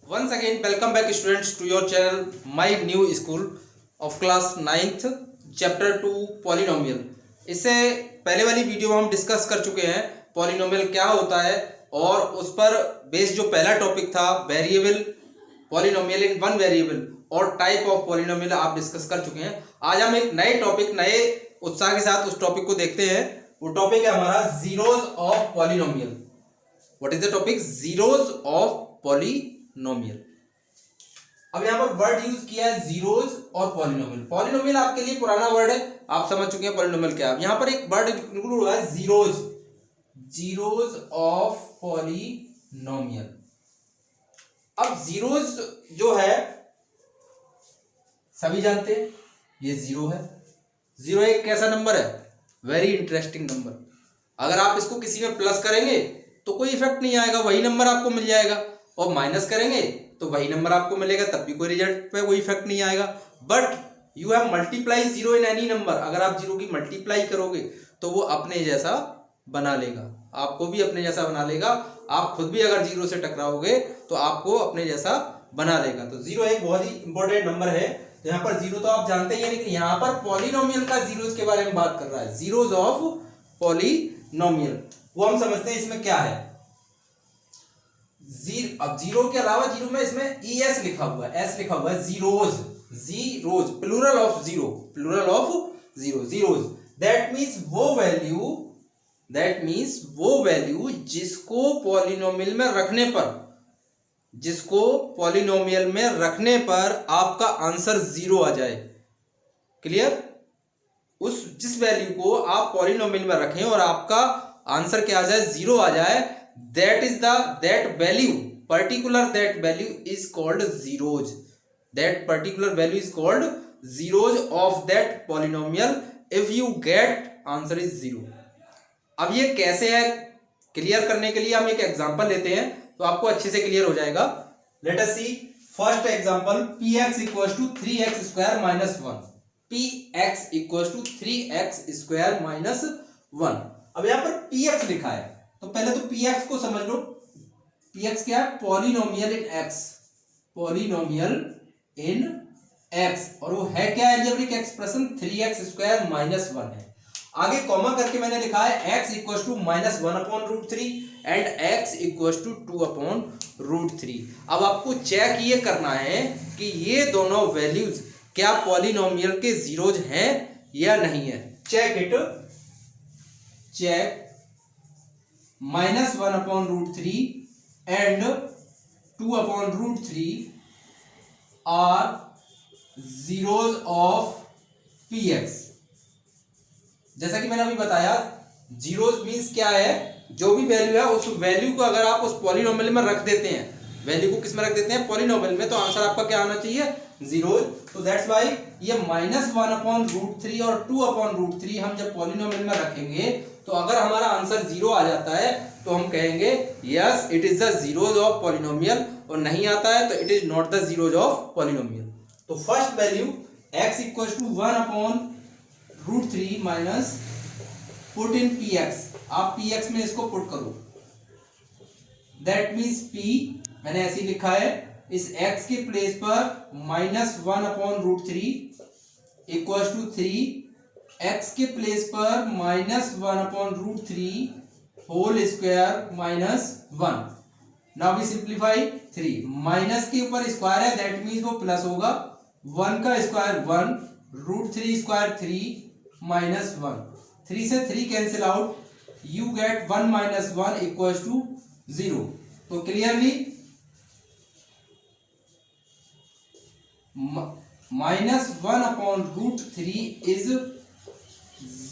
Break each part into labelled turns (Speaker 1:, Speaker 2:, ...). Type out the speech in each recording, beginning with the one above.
Speaker 1: Once again, welcome back students to your channel, my new school of class 9th, chapter 2 polynomial। इससे पहले वाली video में हम discuss कर चुके हैं पॉलिनोमियल क्या होता है और उस पर बेस्ड जो पहला टॉपिक था variable polynomial in one variable और टाइप ऑफ पॉलिनोमियल आप डिस्कस कर चुके हैं। आज हम एक नए टॉपिक नए उत्साह के साथ उस टॉपिक को देखते हैं। वो टॉपिक है हमारा zeros of polynomial. What is the topic? Zeros of polynomial. अब यहां पर वर्ड यूज किया है जीरोज और पॉलिनोमियल। पॉलिनोमियल आपके लिए पुराना वर्ड है, आप समझ चुके हैं पॉलिनोमियल क्या है। यहां पर एक वर्ड इंक्लूड हुआ है जीरोज, जीरोज ऑफ पॉलिनोमियल। अब जीरोज जो है सभी जानते हैं ये जीरो है। जीरो एक कैसा नंबर है? Very interesting number. अगर आप इसको किसी में प्लस करेंगे तो कोई इफेक्ट नहीं आएगा, वही नंबर आपको मिल जाएगा, और माइनस करेंगे तो वही नंबर आपको मिलेगा, तब भी कोई रिजल्ट पे कोई इफेक्ट नहीं आएगा। But you have multiply zero in any number. अगर आप जीरो की मल्टीप्लाई करोगे तो वो अपने जैसा बना लेगा, आपको भी अपने जैसा बना लेगा। आप खुद भी अगर जीरो से टकराओगे तो आपको अपने जैसा बना लेगा। तो जीरो एक बहुत ही इंपॉर्टेंट नंबर है। तो यहाँ पर जीरो तो आप जानते ही हैं, लेकिन यहाँ पर पॉलिनोमियल का जीरोज के बारे में बात कर रहा है, जीरोज ऑफ पॉलिनोमियल। वो हम समझते हैं इसमें क्या है। अब जीरो के अलावा जीरो में इसमें ES लिखा हुआ है, S लिखा हुआ है, zeros, zeros plural of zero, plural of zero, zeros. That means वो वैल्यू जिसको पॉलिनोमियल में रखने पर, जिसको पॉलिनोमियल में रखने पर आपका आंसर जीरो आ जाए। क्लियर? उस जिस वैल्यू को आप पॉलिनोमियल में रखें और आपका आंसर क्या आ जाए? जीरो आ जाए, that value, particular that value is called zeros. That particular value is called zeros of that polynomial if you get answer is zero. अब ये कैसे है, क्लियर करने के लिए हम एक एग्जांपल लेते हैं तो आपको अच्छे से क्लियर हो जाएगा। Let us see first example, px equals to 3x square minus 1। px equals to 3x square minus 1। अब यहां पर px लिखा है तो पहले तो px को समझ लो। px क्या है? पॉलिनोमियल इन x, पॉलिनोमियल इन x, और वो है क्या? Algebraic expression 3x square minus 1 है। आगे कॉमा करके मैंने लिखा है x equals to minus 1 upon root 3 and x equals to 2 upon root 3। अब आपको चेक ये करना है कि ये दोनों वैल्यूज क्या पॉलिनोमियल के जीरोज हैं या नहीं है। Check it, check minus 1 upon root 3 and 2 upon root 3 are zeros of px। जैसा कि मैंने अभी बताया, जीरोज मीन्स क्या है? जो भी वैल्यू है उस वैल्यू को अगर आप उस पॉलिनोमियल में रख देते हैं, वैल्यू को किस में रख देते हैं? पॉलिनोमियल में, तो आंसर आपका क्या आना चाहिए? जीरोज। तो दैट्स वाई ये माइनस 1 अपॉन रूट 3 और 2 अपॉन रूट 3 हम जब पॉलिनोमियल में रखेंगे तो अगर हमारा आंसर जीरो आ जाता है तो हम कहेंगे yes it is the zeros of polynomial, और नहीं आता है तो it is not the zeros of polynomial. तो first value x equals to 1 upon root 3 minus put in px। आप px में इसको पुट करो, दैट मीन्स p मैंने ऐसे लिखा है, इस x के प्लेस पर minus 1 upon root 3 equals to 3, x के प्लेस पर minus 1 upon root 3 whole square minus 1। Now we simplify 3, minus के ऊपर स्क्वायर है दैट मीन्स वो प्लस होगा, 1 का स्क्वायर 1, रूट 3 स्क्वायर 3 माइनस 1, 3 से 3 cancel out, you get 1 minus 1 equals to 0। तो clearly minus 1 upon root 3 is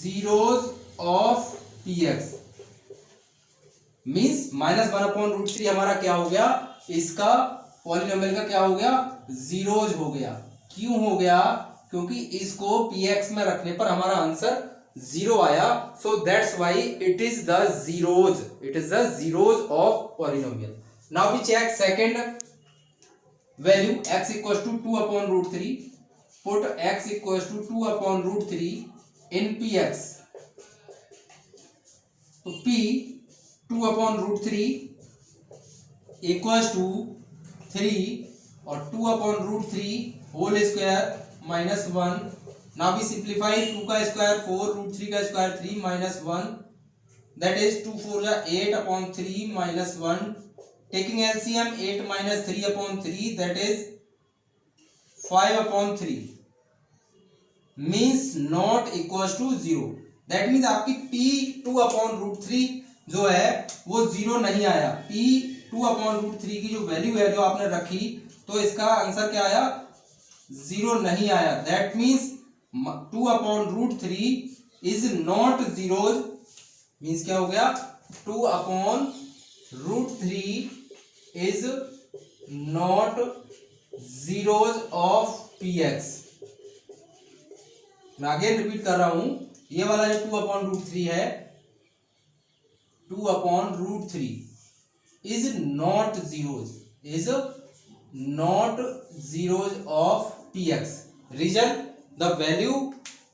Speaker 1: zeros of px। Means minus 1 upon root 3 हमारा क्या हो गया? इसका पॉलिनोमियल का क्या हो गया? जीरोज हो गया। क्यों हो गया? क्योंकि इसको px में रखने पर हमारा आंसर जीरो आया। So that's why it is the zeros, it is the zeros of polynomial. Now we check second value, x equals to 2 upon root 3, put x equals to 2 upon root 3 in px। तो p 2 upon root 3 equals to 3 और 2/√3 whole square minus 1। Now we simplify, 2 का square 4, √3 का square 3 minus 1, that is 2 4 8/3 minus 1। Taking LCM 8 minus 3/3 that is 5/3 means not equal to 0। दैट मीन्स आपकी P2/√3 जो है वो 0 नहीं आया। P2/√3 की जो वैल्यू है जो आपने रखी, तो इसका आंसर क्या आया? 0 नहीं आया। That means 2/√3 is not zeros, means क्या हो गया? 2/√3 is not zeros of px। मैं अगेन रिपीट कर रहा हूं, ये वाला जो 2/√3 है, 2/√3 is not zeros of px. Reason, the value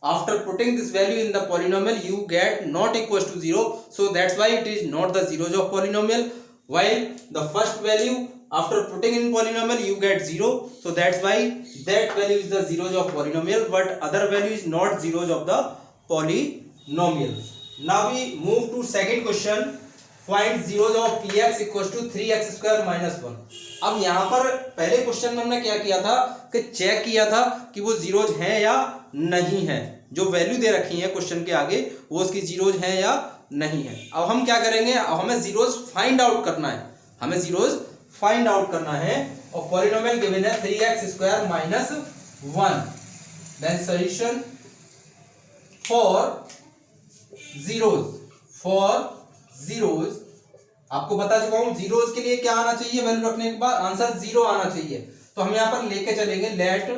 Speaker 1: after putting this value in the polynomial you get not equals to 0, so that's why it is not the zeros of polynomial. While the first value after putting in polynomial you get 0, so that's why that value is the zeros of polynomial, but other value is not zeros of the polynomial. Now we move to second question. Find zeros of px equals to 3x² minus 1. अब यहाँ पर पहले question में हमने क्या किया था कि चेक किया था कि वो जीरोज हैं या नहीं है। जो वैल्यू दे रखी है क्वेश्चन के आगे वो उसकी जीरोज हैं या नहीं है। अब हम क्या करेंगे, अब हमें जीरोज फाइंड आउट करना है, हमें जीरोज फाइंड आउट करना है। और पॉलिनोमियल गिवन है 3x² minus 1। Then solution for zeros आपको बता चुका हूं। जीरोज के लिए क्या आना चाहिए? वैल्यू रखने के बाद आंसर 0 आना चाहिए। तो हम यहां पर लेके चलेंगे लेट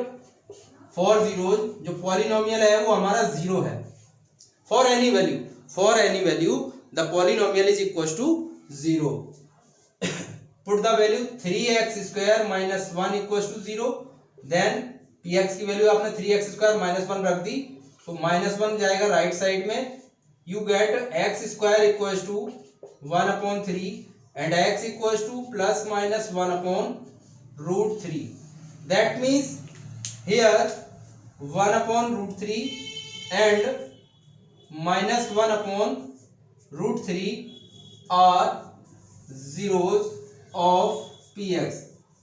Speaker 1: फॉर जीरोज जो पॉलिनोमियल है वो हमारा 0 है। For any value the polynomial is equal to 0। Put the value 3x² minus 1 equal to 0। Then px की वैल्यू आपने 3x² minus 1 रख दी, तो -1 जाएगा राइट साइड में। You get x² equals to 1/3 and x equals to plus minus 1/√3. That means here 1/√3 and minus 1/√3 are zeros of px.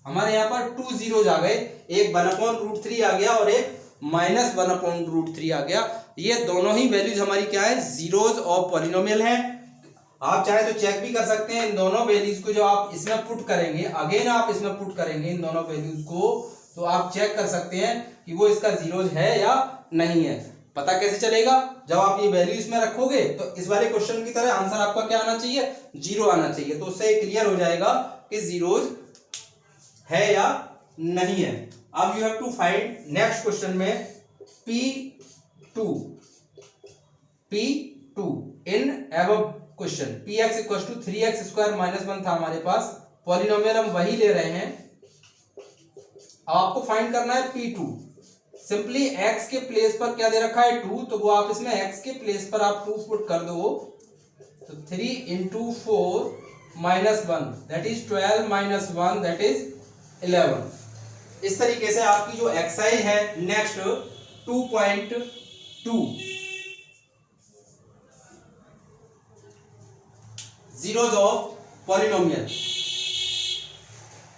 Speaker 1: हमारे यहाँ पर 2 zeros आ गए, एक 1/√3 आ गया और एक -1/√3 आ गया। ये दोनों ही वैल्यूज हमारी क्या है? जीरोज ऑफ पॉलिनोमियल है। आप चाहे तो चेक भी कर सकते हैं इन दोनों वैल्यूज को, जो आप इसमें पुट करेंगे, अगेन आप इसमें पुट करेंगे इन दोनों वैल्यूज को, तो आप चेक कर सकते हैं कि वो इसका जीरोज है या नहीं है। पता कैसे चलेगा? जब आप ये वैल्यू इसमें रखोगे तो इस वाले क्वेश्चन की तरह आंसर आपका क्या आना चाहिए? 0 आना चाहिए। तो उससे क्लियर हो जाएगा कि जीरोज है या नहीं है। अब you have to find next question में P2 in above question. px equal to 3x² minus 1 था हमारे पास, पॉलिनोमियल हम वही ले रहे हैं। अब आपको फाइंड करना है P2। सिंपली x के प्लेस पर क्या दे रखा है? 2, तो वो आप इसमें x के प्लेस पर आप 2 पुट कर दो, तो 3 into 4 minus 1 that is 12 minus 1 that is 11। इस तरीके से आपकी जो एक्सरसाइज है नेक्स्ट 2.2 जीरोज ऑफ पॉलिनोमियल,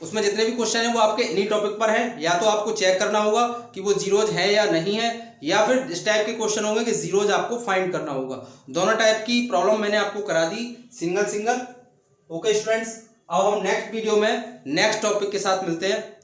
Speaker 1: उसमें जितने भी क्वेश्चन हैं वो आपके इन्हीं टॉपिक पर हैं। या तो आपको चेक करना होगा कि वो जीरोज है या नहीं है, या फिर इस टाइप के क्वेश्चन होंगे कि जीरोज आपको फाइंड करना होगा। दोनों टाइप की प्रॉब्लम मैंने आपको करा दी सिंगल। ओके स्टूडेंट्स, अब हम नेक्स्ट वीडियो में नेक्स्ट टॉपिक के साथ मिलते हैं।